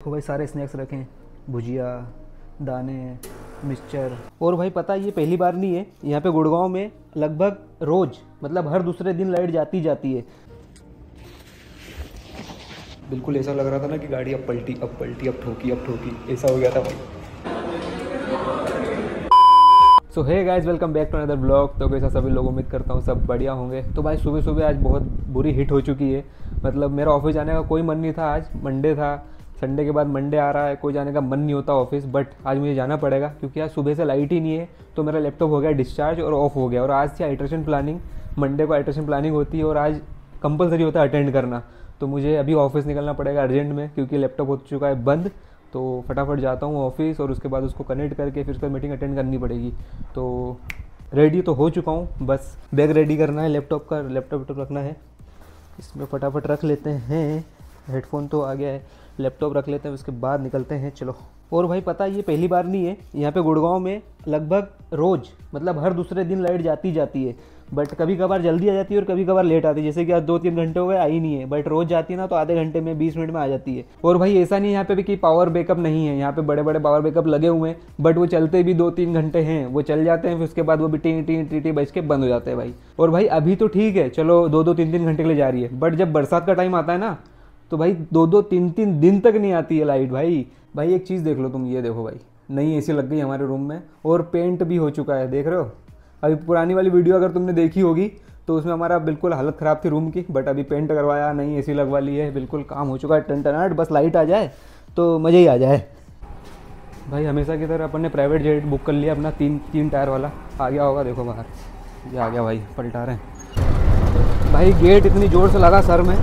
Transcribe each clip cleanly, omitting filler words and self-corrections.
देखो भाई सारे स्नैक्स रखें, भुजिया, दाने, मिक्सचर। और भाई पता है ये पहली बार नहीं है, यहाँ पे गुड़गांव में लगभग रोज मतलब हर दूसरे दिन लाइट जाती है। बिल्कुल ऐसा लग रहा था ना कि गाड़ी अब पलटी अब ठोकी ऐसा हो गया था भाई। So hey guys, welcome back to another blog. तो कैसा सभी लोग, उम्मीद करता हूँ सब बढ़िया होंगे। तो भाई सुबह सुबह आज बहुत बुरी हिट हो चुकी है। मतलब मेरा ऑफिस जाने का कोई मन नहीं था। आज मंडे था, संडे के बाद मंडे आ रहा है, कोई जाने का मन नहीं होता ऑफिस, बट आज मुझे जाना पड़ेगा क्योंकि आज सुबह से लाइट ही नहीं है। तो मेरा लैपटॉप हो गया डिस्चार्ज और ऑफ हो गया। और आज थी आइट्रेशन प्लानिंग, मंडे को आइट्रेशन प्लानिंग होती है और आज कंपलसरी होता है अटेंड करना। तो मुझे अभी ऑफिस निकलना पड़ेगा अर्जेंट में क्योंकि लैपटॉप हो चुका है बंद। तो फटाफट जाता हूँ ऑफिस और उसके बाद उसको कनेक्ट करके फिर उसका मीटिंग अटेंड करनी पड़ेगी। तो रेडी तो हो चुका हूँ, बस बैग रेडी करना है, लैपटॉप रखना है। इसमें फटाफट रख लेते हैं। हेडफोन तो आ गया है, लैपटॉप रख लेते हैं, उसके बाद निकलते हैं। चलो। और भाई पता है ये पहली बार नहीं है, यहाँ पे गुड़गांव में लगभग रोज़ मतलब हर दूसरे दिन लाइट जाती है। बट कभी कभार जल्दी आ जाती है और कभी कभार लेट आती है। जैसे कि आज 2-3 घंटे हो गए आई नहीं है, बट रोज़ जाती है ना तो आधे घंटे में 20 मिनट में आ जाती है। और भाई ऐसा नहीं है यहाँ पे भी कि पावर बैकअप नहीं है, यहाँ पे बड़े बड़े पावर बैकअप लगे हुए हैं, बट वो चलते भी 2-3 घंटे हैं, वो चल जाते हैं, फिर उसके बाद वो भी टी बज के बंद हो जाते हैं भाई। और भाई अभी तो ठीक है, चलो 2-2, 3-3 घंटे के लिए जा रही है, बट जब बरसात का टाइम आता है ना तो भाई 2-2, 3-3 दिन तक नहीं आती है लाइट भाई एक चीज़ देख लो तुम, ये देखो भाई, नई एसी लग गई हमारे रूम में और पेंट भी हो चुका है, देख रहे हो। अभी पुरानी वाली वीडियो अगर तुमने देखी होगी तो उसमें हमारा बिल्कुल हालत ख़राब थी रूम की, बट अभी पेंट करवाया, नई एसी लगवा ली है, बिल्कुल काम हो चुका है टनटनाट। बस लाइट आ जाए तो मज़ा ही आ जाए भाई। हमेशा की तरह अपन ने प्राइवेट जेट बुक कर लिया अपना, तीन टायर वाला। आ गया होगा, देखो बाहर ये आ गया भाई, पलटा रहे हैं भाई। गेट इतनी ज़ोर से लगा सर में,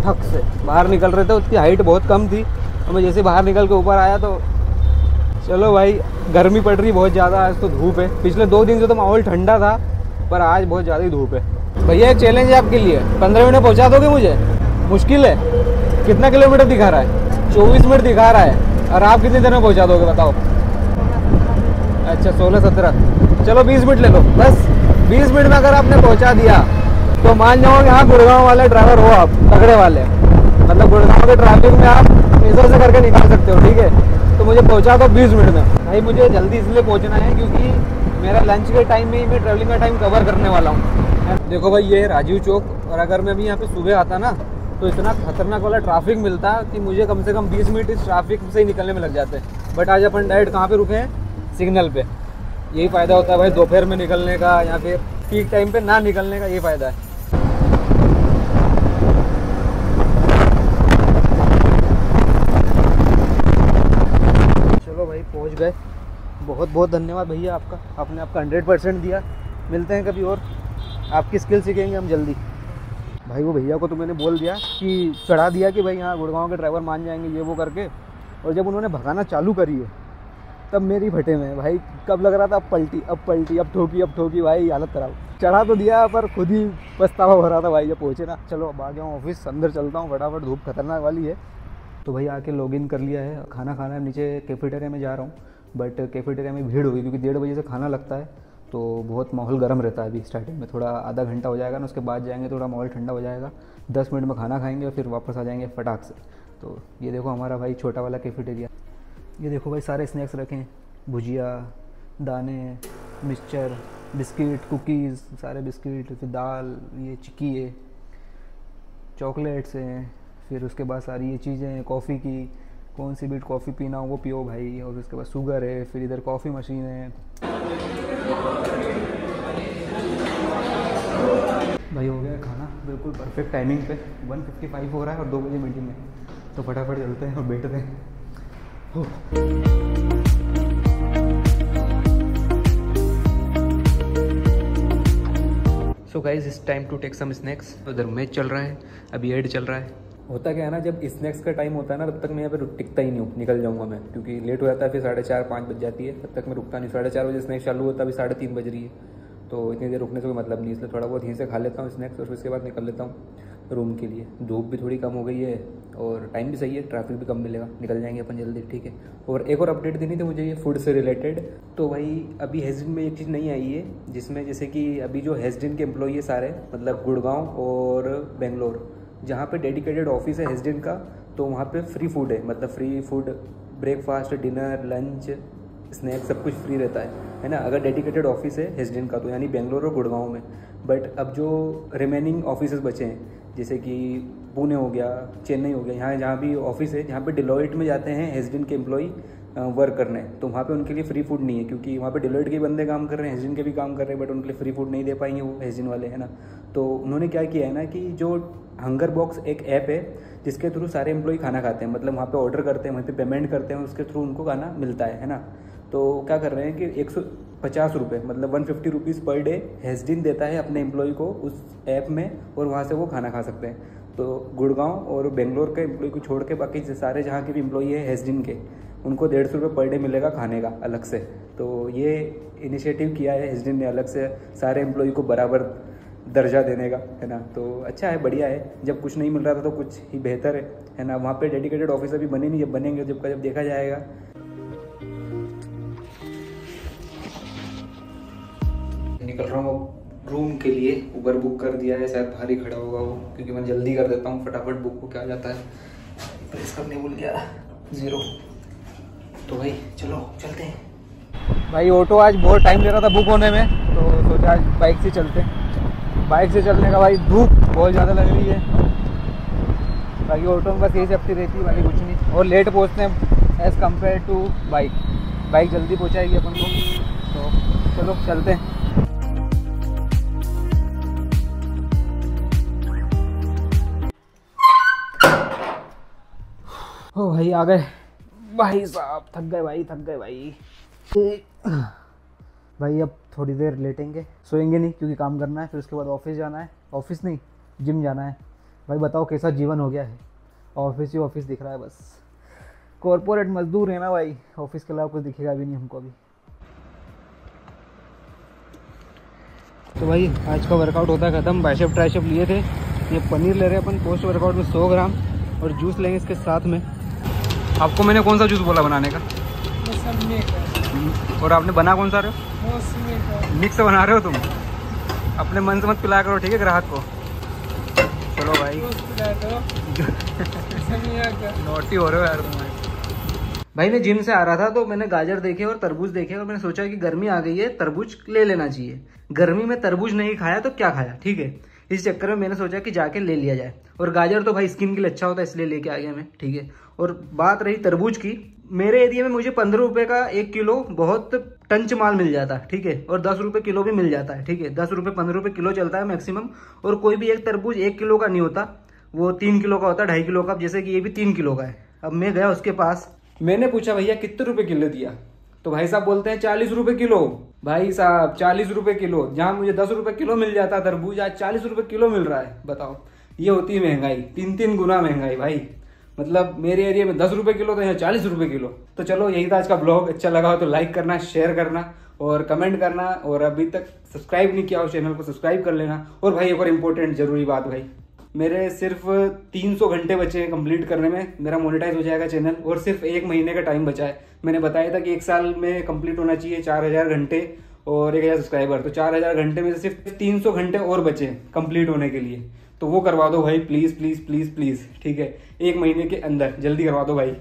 ठक से बाहर निकल रहे थे, उसकी हाइट बहुत कम थी और मैं जैसे बाहर निकल के ऊपर आया तो चलो भाई, गर्मी पड़ रही बहुत ज़्यादा। आज तो धूप है, पिछले 2 दिन से तो माहौल ठंडा था, पर आज बहुत ज़्यादा ही धूप है। भैया एक चैलेंज है आपके लिए, 15 मिनट पहुँचा दोगे मुझे? मुश्किल है। कितना किलोमीटर दिखा रहा है? 24 मिनट दिखा रहा है, और आप कितनी देर में पहुँचा दोगे बताओ? अच्छा 16-17, चलो 20 मिनट ले लो बस। 20 मिनट में अगर आपने पहुँचा दिया तो मान जाओगे हाँ गुड़गांव वाले ड्राइवर हो आप, तगड़े वाले। मतलब गुड़गांव के ट्रैफिक में आप इधर से करके निकाल सकते हो, ठीक है। तो मुझे पहुंचा दो 20 मिनट में भाई। मुझे जल्दी इसलिए पहुंचना है क्योंकि मेरा लंच के टाइम में ही मैं ट्रैवलिंग का टाइम कवर करने वाला हूँ। देखो भाई ये है राजीव चौक, और अगर मैं अभी यहाँ पे सुबह आता ना तो इतना खतरनाक वाला ट्रैफिक मिलता कि मुझे कम से कम 20 मिनट इस ट्रैफिक से ही निकलने में लग जाते हैं। बट आज अपन डायरेक्ट कहाँ पे रुके हैं? सिग्नल पे। यही फ़ायदा होता है भाई दोपहर में निकलने का, या फिर पीक टाइम पे ना निकलने का, ये फ़ायदा है। चलो भाई पहुंच गए, बहुत बहुत धन्यवाद भैया आपका, आपने आपका 100% दिया। मिलते हैं कभी और, आपकी स्किल सीखेंगे हम जल्दी। भाई वो भैया को तो मैंने बोल दिया कि चढ़ा दिया कि भाई यहाँ गुड़गांव के ड्राइवर मान जाएंगे ये वो करके, और जब उन्होंने भगाना चालू करी है तब मेरी फटे में भाई। कब लग रहा था अब ठोकी भाई, हालत ख़राब। चढ़ा तो दिया पर खुद ही पछतावा हो रहा था भाई जब पहुँचे ना। चलो अब आ गया हूँ ऑफिस, अंदर चलता हूँ फटाफट, धूप खतरनाक वाली है। तो भाई आके लॉगिन कर लिया है, खाना खाना है, नीचे कैफेटेरिया में जा रहा हूँ। बट कैफेटेरिया में भीड़ होगी क्योंकि 1:30 बजे से खाना लगता है, तो बहुत माहौल गर्म रहता है अभी स्टार्टिंग में। थोड़ा आधा घंटा हो जाएगा ना, उसके बाद जाएंगे, थोड़ा माहौल ठंडा हो जाएगा, 10 मिनट में खाना खाएंगे और फिर वापस आ जाएंगे फटाक से। तो ये देखो हमारा भाई छोटा वाला कैफेटेरिया। ये देखो भाई सारे स्नैक्स रखें, भुजिया, दाने, मिक्सचर, बिस्किट, कुकीज़, सारे बिस्किट, फिर दाल, ये चिक्की है, चॉकलेट्स हैं, फिर उसके बाद सारी ये चीज़ें हैं, कॉफ़ी की, कौन सी भी कॉफ़ी पीना हो वो पियो भाई। और उसके बाद शुगर है, फिर इधर कॉफ़ी मशीन है भाई। हो गया खाना बिल्कुल परफेक्ट टाइमिंग पे, 1:55 हो रहा है और 2 बजे मीटिंग है, तो फटाफट चलते हैं और बैठते हैं। So guys it's time to take some snacks. उधर मैच चल रहा है, अभी ऐड चल रहा है। होता क्या है ना, जब स्नैक्स का टाइम होता है ना तब तक मैं यहाँ पे टिकता ही नहीं हूँ, निकल जाऊँगा मैं, क्योंकि लेट हो जाता है, फिर 4:30-5 बज जाती है, तब तक मैं रुकता नहीं। 4:30 बजे स्नैक्स चालू होता है, अभी 3:30 बज रही है, तो इतनी देर रुकने से कोई मतलब नहीं। इसलिए थोड़ा बहुत यहीं से खा लेता हूँ स्नैक्स और फिर उसके बाद निकल लेता हूँ रूम के लिए। धूप भी थोड़ी कम हो गई है और टाइम भी सही है, ट्रैफिक भी कम मिलेगा, निकल जाएंगे अपन जल्दी, ठीक है। और एक और अपडेट देनी थी मुझे ये फूड से रिलेटेड। तो भाई अभी हेजडिन में एक चीज़ नहीं आई है, जिसमें जैसे कि अभी जो हेजडिन के एम्प्लॉई है सारे, मतलब गुड़गांव और बेंगलोर, जहाँ पे डेडिकेटेड ऑफिस है हेजडिन का, तो वहाँ पे फ्री फूड है, मतलब free food, breakfast, dinner, lunch, snacks सब कुछ फ्री रहता है ना। अगर डेडिकेटेड ऑफिस है हेसडिन का तो, यानी बेंगलोर और गुड़गांव में। बट अब जो रिमेनिंग ऑफिस बचे हैं जैसे कि पुणे हो गया, चेन्नई हो गया, यहाँ जहाँ भी ऑफिस है, जहाँ पे डिलॉइट में जाते हैं हेसडिन के एम्प्लॉई वर्क करने, तो वहाँ पे उनके लिए फ्री फूड नहीं है, क्योंकि वहाँ पे डिलॉइट के बंदे काम कर रहे हैं, हेसडिन के भी काम कर रहे हैं, बट उनके लिए फ्री फूड नहीं दे पाएंगे वो हेसडिन वाले, है ना। तो उन्होंने क्या किया है ना कि जो हंगर बॉक्स एक ऐप है जिसके थ्रू सारे एम्प्लॉई खाना खाते हैं, मतलब वहाँ पे ऑर्डर करते हैं, वहीं पे पेमेंट करते हैं, उसके थ्रू उनको खाना मिलता है ना। तो क्या कर रहे हैं कि 150 रुपये, मतलब 150 रुपीज़ पर डे हेसडिन देता है अपने एम्प्लॉय को उस ऐप में, और वहाँ से वो खाना खा सकते हैं। तो गुड़गांव और बेंगलोर के एम्प्लॉय को छोड़ के बाकी सारे जहाँ के भी एम्प्लॉई है हेसडिन के, उनको 150 रुपये पर डे मिलेगा खाने का अलग से। तो ये इनिशिएटिव किया है हेसडिन ने अलग से सारे एम्प्लॉय को बराबर दर्जा देने का, है ना। तो अच्छा है, बढ़िया है। जब कुछ नहीं मिल रहा था तो कुछ ही बेहतर है ना। वहाँ पे डेडिकेटेड ऑफिस अभी बने नहीं, जब बनेंगे जब देखा जाएगा। निकल रहा हूँ रूम के लिए, उबर बुक कर दिया है, शायद बाहर ही खड़ा होगा वो, क्योंकि मैं जल्दी कर देता हूँ फटाफट बुक को। क्या जाता है, प्रेस करने भूल गया 0। तो भाई चलो चलते हैं। भाई ऑटो आज बहुत टाइम ले रहा था बुक होने में, तो सोचा आज बाइक से चलते हैं। बाइक से चलने का भाई धूप बहुत ज़्यादा लग रही है, बाकी ऑटो में बस यही सेफ्टी रहती है, बाकी कुछ नहीं। और लेट पहुँचते हैं as compared to bike. Bike जल्दी पहुँचाएगी अपन को, तो चलो चलते हैं। ओ भाई आ गए भाई साहब, थक गए भाई। भाई अब थोड़ी देर लेटेंगे, सोएंगे नहीं क्योंकि काम करना है, फिर उसके बाद ऑफिस जाना है, ऑफिस नहीं जिम जाना है। भाई बताओ कैसा जीवन हो गया है, ऑफिस ही ऑफिस दिख रहा है बस। कॉर्पोरेट मजदूर है ना भाई, ऑफिस के अलावा कुछ दिखेगा भी नहीं हमको अभी। तो भाई आज का वर्कआउट होता है ख़त्म। बाइसेप ट्राइसेप लिए थे, ये पनीर ले रहे हैं अपन पोस्ट वर्कआउट में 100 ग्राम, और जूस लेंगे इसके साथ में। आपको मैंने कौन सा जूस बोला बनाने का? और आपने बना कौन सा रहे हो? मिक्स बना रहे हो तुम? अपने मन से मत पिलाया करो, ठीक है ग्राहक को। चलो भाई नोटी हो रहे हो यार तुम। भाई मैं जिम से आ रहा था तो मैंने गाजर देखे और तरबूज देखे, और मैंने सोचा कि गर्मी आ गई है, तरबूज ले लेना चाहिए। गर्मी में तरबूज नहीं खाया तो क्या खाया, ठीक है। इस चक्कर में मैंने सोचा कि जाके ले लिया जाए। और गाजर तो भाई स्किन के लिए अच्छा होता है, इसलिए लेके आ गया मैं, ठीक है। और बात रही तरबूज की, मेरे एरिया में मुझे 15 रुपए का 1 किलो बहुत टंच माल मिल जाता है, ठीक है। और 10 रुपए किलो भी मिल जाता है, ठीक है। 10 रुपए 15 रुपए किलो चलता है मैक्सिमम। और कोई भी एक तरबूज 1 किलो का नहीं होता, वो 3 किलो का होता है, 2.5 किलो का। जैसे कि ये भी 3 किलो का है। अब मैं गया उसके पास, मैंने पूछा भैया कितने रुपए किलो दिया, तो भाई साहब बोलते हैं 40 रुपए किलो। भाई साहब 40 रुपए किलो, जहां मुझे 10 रुपए किलो मिल जाता तरबूज, आज 40 रुपए किलो मिल रहा है। बताओ, ये होती है महंगाई, 3 गुना महंगाई भाई। मतलब मेरे एरिया में 10 रुपए किलो तो यहाँ 40 रुपए किलो। तो चलो यही था आज का ब्लॉग। अच्छा लगा हो तो लाइक करना, शेयर करना और कमेंट करना, और अभी तक सब्सक्राइब नहीं किया हो चैनल को सब्सक्राइब कर लेना। और भाई एक और इम्पोर्टेंट जरूरी बात, भाई मेरे सिर्फ 300 घंटे बचे हैं कंप्लीट करने में, मेरा मोनेटाइज हो जाएगा चैनल, और सिर्फ 1 महीने का टाइम बचा है। मैंने बताया था कि 1 साल में कंप्लीट होना चाहिए 4000 घंटे और 1000 सब्सक्राइबर, तो 4000 घंटे में से सिर्फ 300 घंटे और बचे कंप्लीट होने के लिए। तो वो करवा दो भाई, प्लीज प्लीज प्लीज प्लीज, ठीक है। 1 महीने के अंदर जल्दी करवा दो भाई।